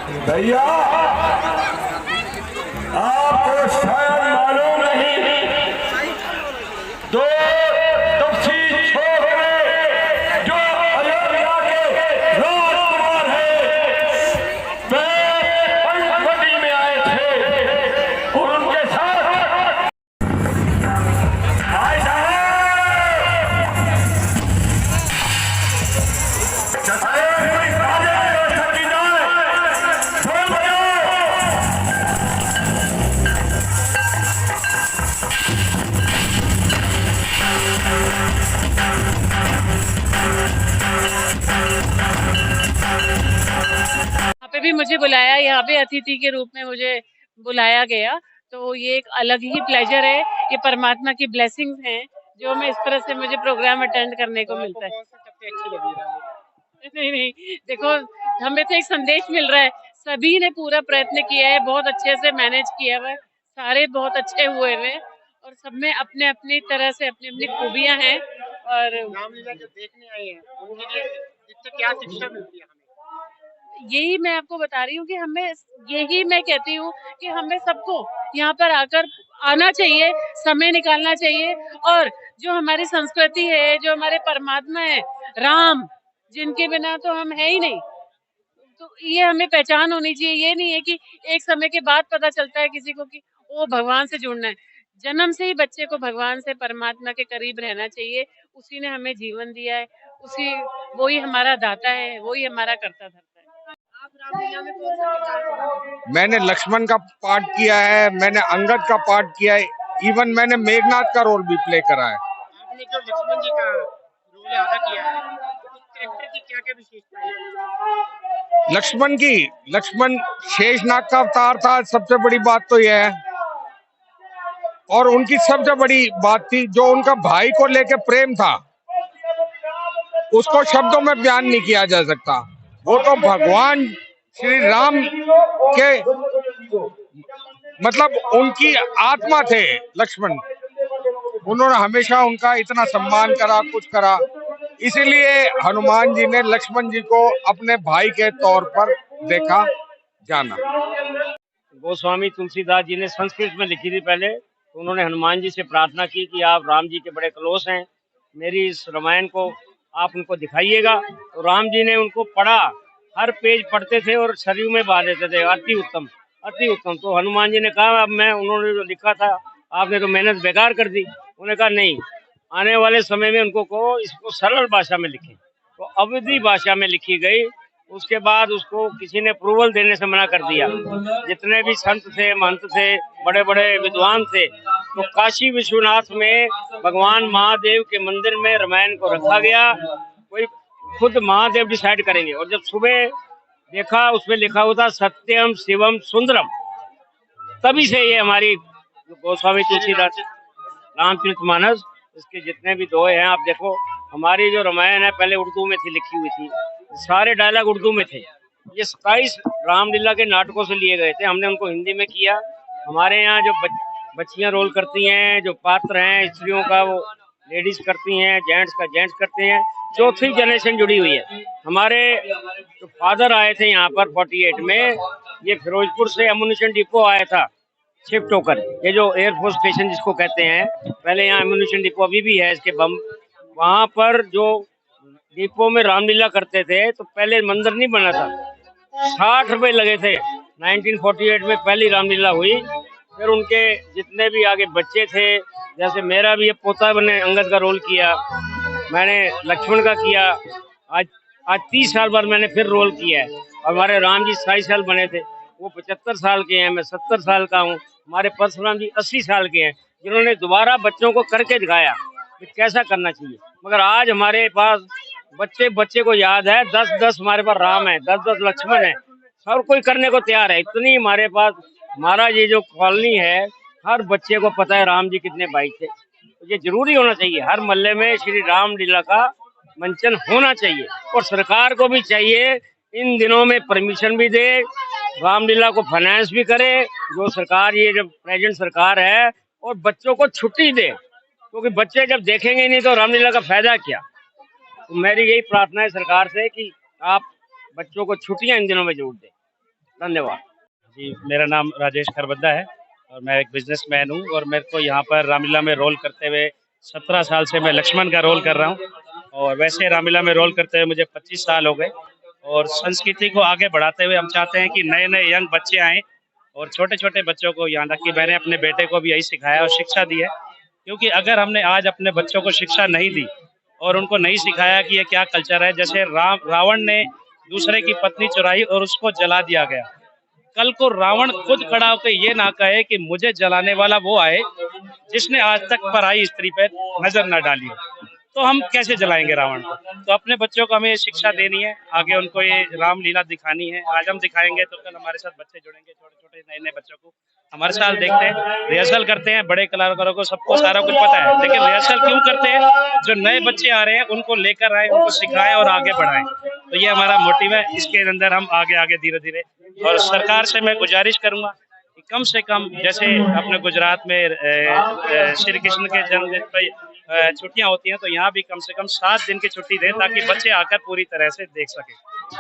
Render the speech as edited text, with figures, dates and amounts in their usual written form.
भैया आपको शायद मालूम नहीं, दो तफसील छोड़े जो अयोध्या के राजकुमार हैं, वे पंचवटी में आए थे और उनके साथ आए पे भी मुझे बुलाया, यहाँ पे अतिथि के रूप में मुझे बुलाया गया, तो ये एक अलग ही प्लेजर है। ये परमात्मा की ब्लेसिंग्स हैं जो मैं इस तरह से मुझे प्रोग्राम अटेंड करने को मिलता है। नहीं नहीं, देखो हमें तो एक संदेश मिल रहा है, सभी ने पूरा प्रयत्न किया है, बहुत अच्छे से मैनेज किया हुआ है, सारे बहुत अच्छे हुए हुए और सब में अपने अपनी तरह से अपनी अपनी खूबियां हैं। और रामलीला जो देखने आए हैं उनके लिए इससे क्या शिक्षा मिलती है हमें? यही मैं आपको बता रही हूँ कि हमें, यही मैं कहती हूँ कि हमें सबको यहाँ पर आकर आना चाहिए, समय निकालना चाहिए। और जो हमारी संस्कृति है, जो हमारे परमात्मा है राम, जिनके बिना तो हम है ही नहीं, तो ये हमें पहचान होनी चाहिए। ये नहीं है कि एक समय के बाद पता चलता है किसी को कि वो भगवान से जुड़ना है। जन्म से ही बच्चे को भगवान से, परमात्मा के करीब रहना चाहिए। उसी ने हमें जीवन दिया है, उसी, वही हमारा दाता है, वही हमारा करता धरता है। आप रामलीला में कौन सा किरदार निभाते हैं? मैंने लक्ष्मण का पार्ट किया है, मैंने अंगद का पार्ट किया है, इवन मैंने मेघनाथ का रोल भी प्ले करा है। आपने जो लक्ष्मण जी का रोल अदा किया है उस कैरेक्टर की क्या क्या विशेषता है? लक्ष्मण शेषनाग का अवतार था, सबसे बड़ी बात तो यह है। और उनकी सबसे बड़ी बात थी जो उनका भाई को लेके प्रेम था, उसको शब्दों में बयान नहीं किया जा सकता। वो तो भगवान श्री राम के मतलब उनकी आत्मा थे लक्ष्मण। उन्होंने हमेशा उनका इतना सम्मान करा, कुछ करा, इसीलिए हनुमान जी ने लक्ष्मण जी को अपने भाई के तौर पर देखा जाना। गोस्वामी तुलसीदास जी ने संस्कृत में लिखी थी पहले, तो उन्होंने हनुमान जी से प्रार्थना की कि आप राम जी के बड़े क्लोज हैं, मेरी इस रामायण को आप उनको दिखाइएगा। तो राम जी ने उनको पढ़ा, हर पेज पढ़ते थे और सरयू में बहा देते थे। अति उत्तम, अति उत्तम। तो हनुमान जी ने कहा अब मैं, उन्होंने जो लिखा था आपने तो मेहनत बेकार कर दी। उन्होंने कहा नहीं, आने वाले समय में उनको कहो इसको सरल भाषा में लिखें। तो अवधी भाषा में लिखी गई। उसके बाद उसको किसी ने अप्रूवल देने से मना कर दिया। जितने भी संत थे, महंत थे, बड़े बड़े विद्वान थे, तो काशी विश्वनाथ में भगवान महादेव के मंदिर में रामायण को रखा गया। कोई खुद महादेव डिसाइड करेंगे। और जब सुबह देखा उसमें लिखा हुआ था सत्यम शिवम सुंदरम, तभी से ये हमारी गोस्वामी तुलसीदास रामचरितमानस, इसके जितने भी दोहे हैं आप देखो। हमारी जो रामायण है पहले उर्दू में थी, लिखी हुई थी, सारे डायलॉग उर्दू में थे। ये 27 रामलीला के नाटकों से लिए गए थे, हमने उनको हिंदी में किया। हमारे यहाँ जो बच्चियां रोल करती हैं, जो पात्र हैं स्त्रियों का, वो लेडीज करती हैं, जेंट्स का जेंट्स करते हैं। चौथी जनरेशन जुड़ी हुई है। हमारे जो फादर आए थे यहाँ पर 48 में, ये फिरोजपुर से एमुनिशन डिपो आया था शिफ्ट होकर, ये जो एयरफोर्स स्टेशन जिसको कहते हैं, पहले यहाँ एमुनिशन डिपो अभी भी है इसके बम। वहाँ पर जो डिपो में रामलीला करते थे तो पहले मंदिर नहीं बना था, 60 रुपए लगे थे। 1948 में पहली रामलीला हुई। फिर उनके जितने भी आगे बच्चे थे, जैसे मेरा भी ये पोता ने अंगद का रोल किया, मैंने लक्ष्मण का किया। आज 30 साल बाद मैंने फिर रोल किया है। और हमारे राम जी 27 साल बने थे, वो 75 साल के हैं, मैं 70 साल का हूँ। हमारे परशुराम जी 80 साल के हैं, जिन्होंने दोबारा बच्चों को करके दिखाया कि कैसा करना चाहिए। मगर आज हमारे पास बच्चे को याद है, 10-10 हमारे पास राम है, 10-10 लक्ष्मण है, सब कोई करने को तैयार है। इतनी हमारे पास, हमारा ये जो कॉलोनी है, हर बच्चे को पता है राम जी कितने भाई थे। तो ये जरूरी होना चाहिए, हर मोहल्ले में श्री राम लीला का मंचन होना चाहिए। और सरकार को भी चाहिए इन दिनों में परमिशन भी दे, रामलीला को फाइनेंस भी करे, जो सरकार, ये जो प्रेजेंट सरकार है, और बच्चों को छुट्टी दे, क्योंकि बच्चे जब देखेंगे नहीं तो रामलीला का फायदा क्या। तो मेरी यही प्रार्थना है सरकार से कि आप बच्चों को छुट्टियां इन दिनों में जरूर दें। धन्यवाद। जी, मेरा नाम राजेश खरबद्दा है और मैं एक बिजनेसमैन हूँ और मेरे को यहाँ पर रामलीला में रोल करते हुए 17 साल से मैं लक्ष्मण का रोल कर रहा हूँ और वैसे रामलीला में रोल करते हुए मुझे 25 साल हो गए। और संस्कृति को आगे बढ़ाते हुए हम चाहते हैं कि नए नए यंग बच्चे आएँ और छोटे छोटे बच्चों को, यहाँ तक कि मैंने अपने बेटे को भी यही सिखाया और शिक्षा दी है, क्योंकि अगर हमने आज अपने बच्चों को शिक्षा नहीं दी और उनको नहीं सिखाया कि ये क्या कल्चर है, जैसे रावण ने दूसरे की पत्नी चुराई और उसको जला दिया गया, कल को रावण खुद खड़ा होकर ये ना कहे कि मुझे जलाने वाला वो आए जिसने आज तक पराई स्त्री पे नजर न डाली हो, तो हम कैसे जलाएंगे रावण को। तो अपने बच्चों को हमें ये शिक्षा देनी है, आगे उनको ये रामलीला दिखानी है। आज हम दिखाएंगे तो कल हमारे साथ बच्चे जुड़ेंगे, छोटे छोटे नए नए बच्चों को हमारे साथ देखते हैं, रिहर्सल करते हैं। बड़े कलाकारों को सबको सारा कुछ पता है, लेकिन रिहर्सल क्यों करते हैं? जो नए बच्चे आ रहे हैं उनको लेकर आए, उनको सिखाएं और आगे बढ़ाएं। तो ये हमारा मोटिव है, इसके अंदर हम आगे आगे धीरे धीरे। और सरकार से मैं गुजारिश करूंगा कि कम से कम, जैसे अपने गुजरात में श्री कृष्ण के जन्मदिन पर छुट्टियां होती हैं, तो यहाँ भी कम से कम 7 दिन की छुट्टी दें ताकि बच्चे आकर पूरी तरह से देख सकें।